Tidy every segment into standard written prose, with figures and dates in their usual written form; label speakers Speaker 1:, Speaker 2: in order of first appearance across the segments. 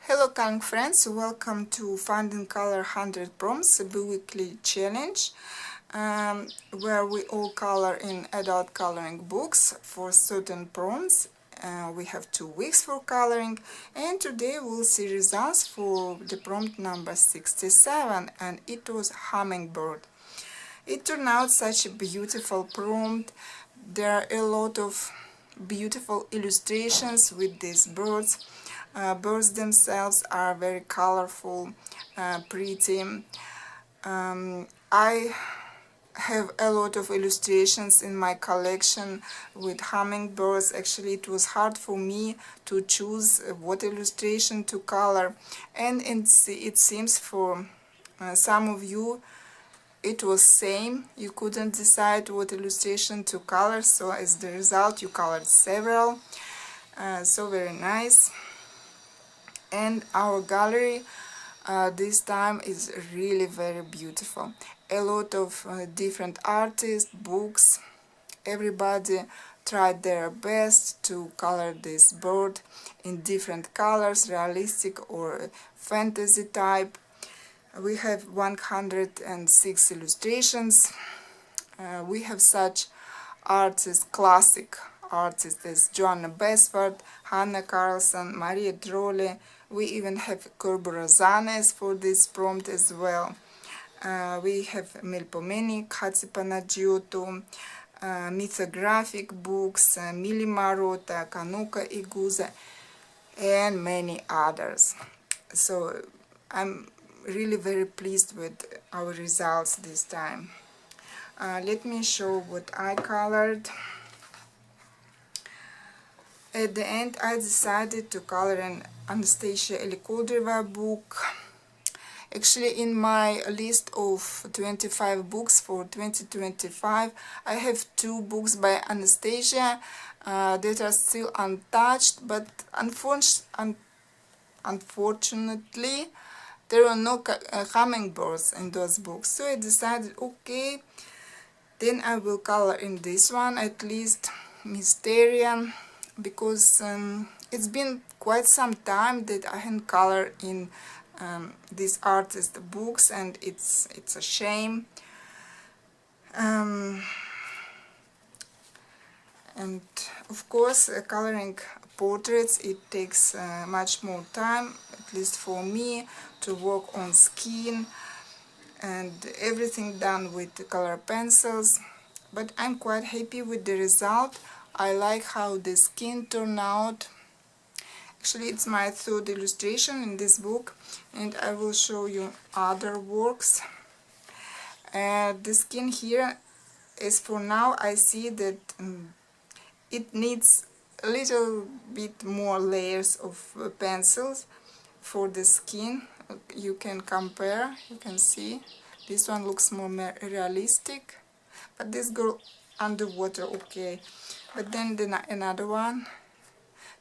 Speaker 1: Hello kind friends, welcome to Finding Color 100 Prompts, a bi-weekly challenge where we all color in adult coloring books for certain prompts. We have 2 weeks for coloring, and today we'll see results for the prompt number 67, and it was hummingbird. It turned out such a beautiful prompt. There are a lot of beautiful illustrations with these birds. Birds themselves are very colorful, pretty. I have a lot of illustrations in my collection with hummingbirds. Actually, it was hard for me to choose what illustration to color, and it seems for some of you it was same. You couldn't decide what illustration to color, so as the result you colored several. So very nice. And our gallery this time is really very beautiful. A lot of different artists, books, everybody tried their best to color this bird in different colors, realistic or fantasy type. We have 106 illustrations. We have such artists, classic artists as Joanna Basford, Hannah Carlson, Maria Drolli. We even have Corborazanes for this prompt as well. We have Melpomene, Hatsi Panagiotou, mythographic books, Mili Marota, Kanuka Iguza, and many others. So I'm really very pleased with our results this time. Let me show what I colored. At the end I decided to color an Anastasia Elikodreva book. Actually, in my list of 25 books for 2025 I have 2 books by Anastasia that are still untouched, but unfortunately there were no hummingbirds in those books, so I decided, okay, then I will color in this one, at least Mysterian, because it's been quite some time that I haven't colored in this artist books, and it's a shame. And of course, coloring portraits, it takes much more time, at least for me, to work on skin and everything done with the color pencils. But I'm quite happy with the result. I like how the skin turned out. Actually, it's my 3rd illustration in this book, and I will show you other works. The skin here is, for now, I see that it needs a little bit more layers of pencils for the skin. You can compare, you can see this one looks more realistic, but this girl underwater, okay, but then another one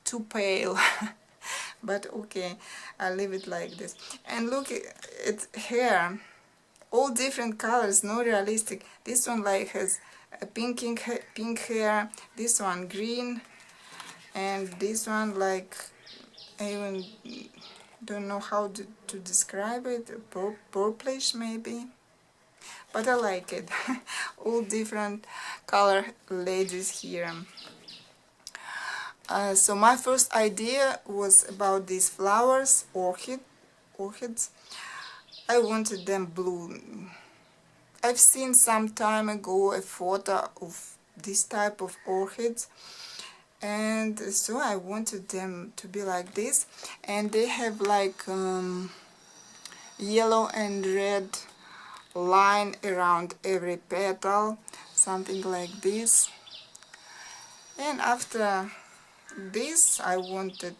Speaker 1: too pale. But okay, I'll leave it like this. And look at hair, all different colors, no realistic. This one like has a pink hair, this one green, and this one like, I even don't know how to describe it, purplish maybe, but I like it. All different color ladies here. So my first idea was about these flowers, orchids. I wanted them blue. I've seen some time ago a photo of this type of orchids, and so I wanted them to be like this, and they have like yellow and red line around every petal, something like this. And after this I wanted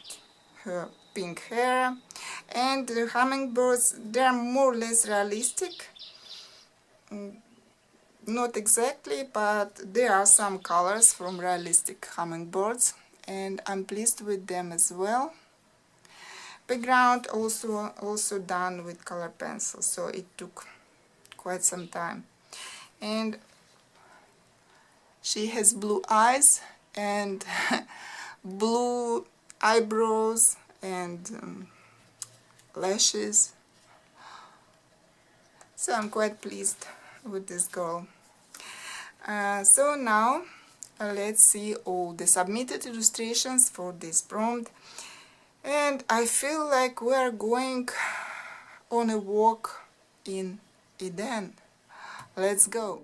Speaker 1: her pink hair, and the hummingbirds, they're more or less realistic. Not exactly, but there are some colors from realistic hummingbirds, and I'm pleased with them as well. Background also done with color pencil, so it took quite some time. And she has blue eyes and blue eyebrows and lashes. So I'm quite pleased with this girl. So now let's see all the submitted illustrations for this prompt, and I feel like we are going on a walk in Eden. Let's go.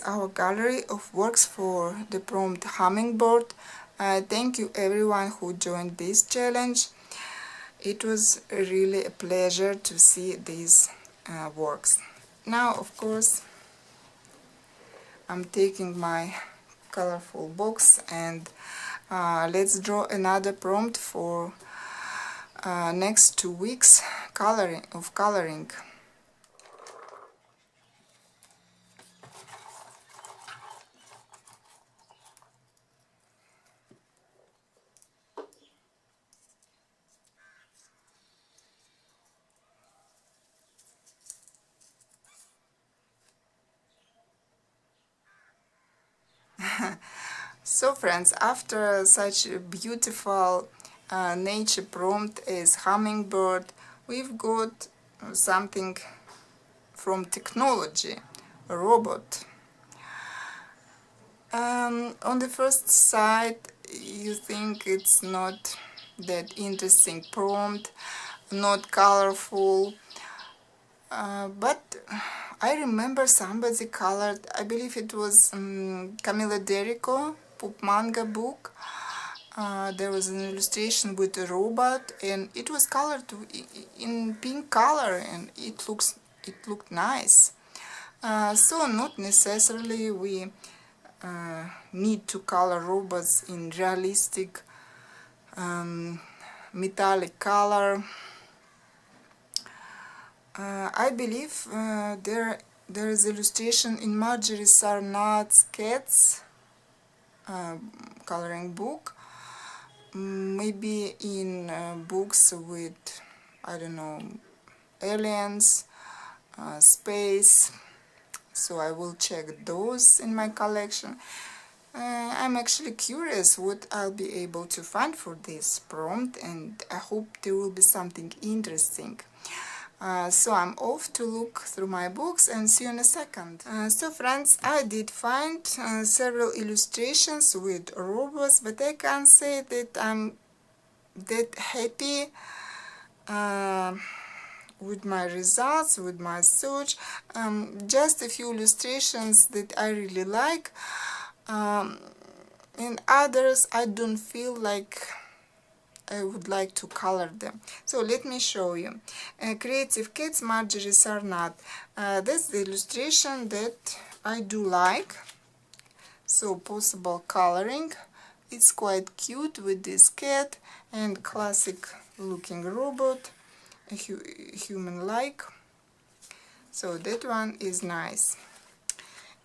Speaker 1: our gallery of works for the prompt hummingbird. Thank you everyone who joined this challenge. It was really a pleasure to see these works. Now, of course, I'm taking my colorful box and let's draw another prompt for next 2 weeks coloring. So friends, after such a beautiful nature prompt as hummingbird, we've got something from technology, a robot. On the first sight, you think it's not that interesting prompt, not colorful, but I remember somebody colored, I believe it was Camilla Derico, Poop Manga book. There was an illustration with a robot and it was colored in pink color and it looked nice. So not necessarily we need to color robots in realistic metallic color. I believe there is illustration in Marjorie Sarnat's Cats coloring book, maybe in books with, I don't know, aliens, space, so I will check those in my collection. I'm actually curious what I'll be able to find for this prompt, and I hope there will be something interesting. So I'm off to look through my books and see you in a second. So friends, I did find several illustrations with robots, but I can't say that I'm that happy with my results, with my search. Just a few illustrations that I really like, and others I don't feel like I would like to color them. So let me show you. Creative Cats, Marjorie Sarnat. That's the illustration that I do like. So possible coloring. It's quite cute with this cat and classic looking robot, human-like. So that one is nice.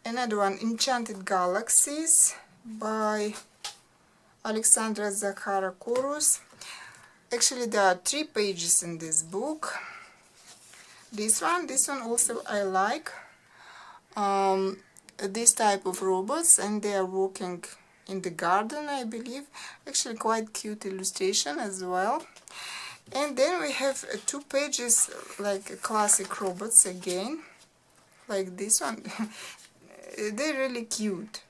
Speaker 1: Another one, Enchanted Galaxies by Alexandra Zakharakouros. Actually, there are 3 pages in this book. This one also I like. This type of robots, and they are walking in the garden, I believe. Actually, quite cute illustration as well. And then we have 2 pages like classic robots again, like this one. They're really cute.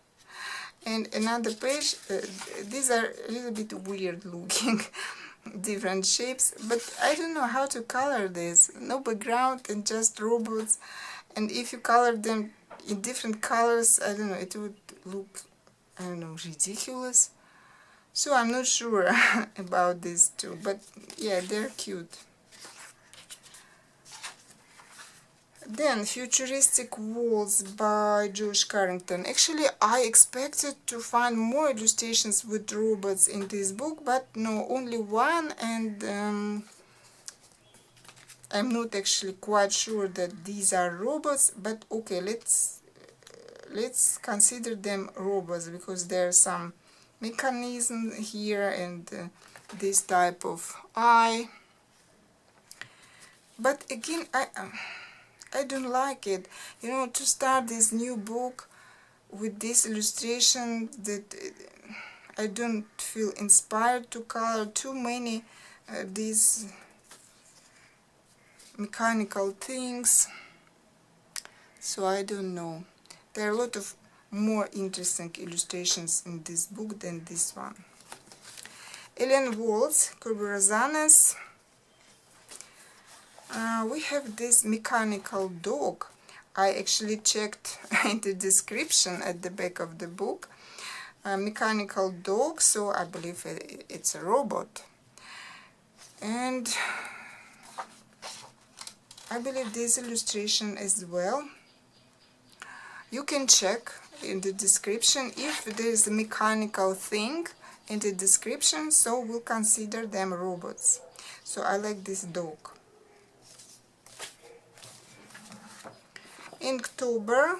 Speaker 1: And another page, these are a little bit weird looking, different shapes, but I don't know how to color this. No background and just robots, and if you color them in different colors, I don't know, it would look, I don't know, ridiculous. So I'm not sure about these two, but yeah, they're cute. Then Futuristic Walls by Josh Carrington. Actually, I expected to find more illustrations with robots in this book, but no, only one, and I'm not actually quite sure that these are robots, but okay, let's consider them robots because there's some mechanism here and this type of eye. But again, I don't like it, you know, to start this new book with this illustration that I don't feel inspired to color too many these mechanical things. So I don't know. There are a lot of more interesting illustrations in this book than this one. Ellen Waltz, we have this mechanical dog. I actually checked in the description at the back of the book. A mechanical dog, so I believe it's a robot. And I believe this illustration as well. You can check in the description if there is a mechanical thing in the description, so we'll consider them robots. So I like this dog. Inktober,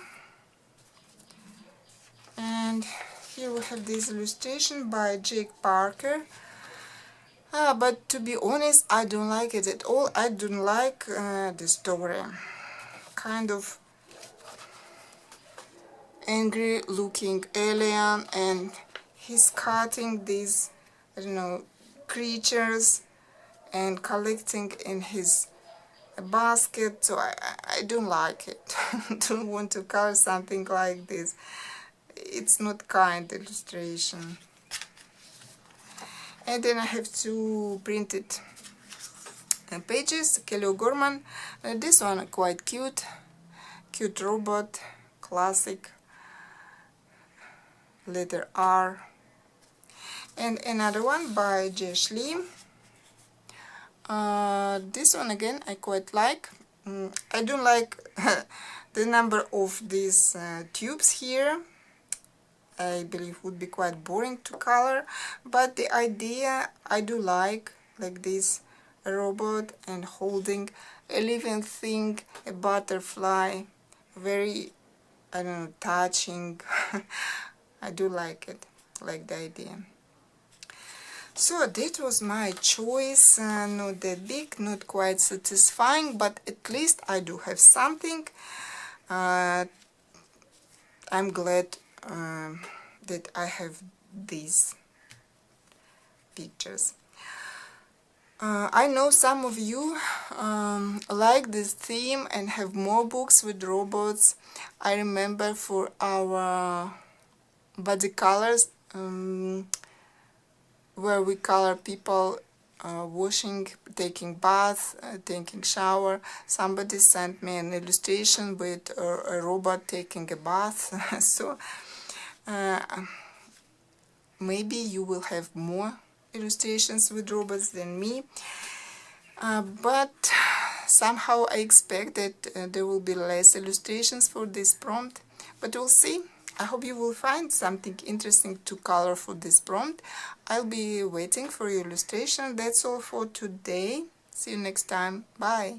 Speaker 1: and here we have this illustration by Jake Parker. But to be honest, I don't like it at all. I don't like the story. Kind of angry looking alien, and he's cutting these, I don't know, creatures and collecting in his basket, so I don't like it. Don't want to color something like this. It's not kind illustration. And then I have two printed pages, Kelly O'Gorman. This one quite cute robot, classic, letter R. And another one by Jesh Lee. This one again I quite like. I don't like the number of these tubes here. I believe would be quite boring to color, but the idea I do like this robot and holding a living thing, a butterfly, very, I don't know, touching. I do like it, like the idea. So that was my choice, not that big, not quite satisfying, but at least I do have something. I'm glad that I have these pictures. I know some of you like this theme and have more books with robots. I remember for our body colors, where we color people washing, taking bath, taking shower, somebody sent me an illustration with a robot taking a bath. So maybe you will have more illustrations with robots than me, but somehow I expect that there will be less illustrations for this prompt, but we'll see. I hope you will find something interesting to color for this prompt. I'll be waiting for your illustration. That's all for today. See you next time. Bye.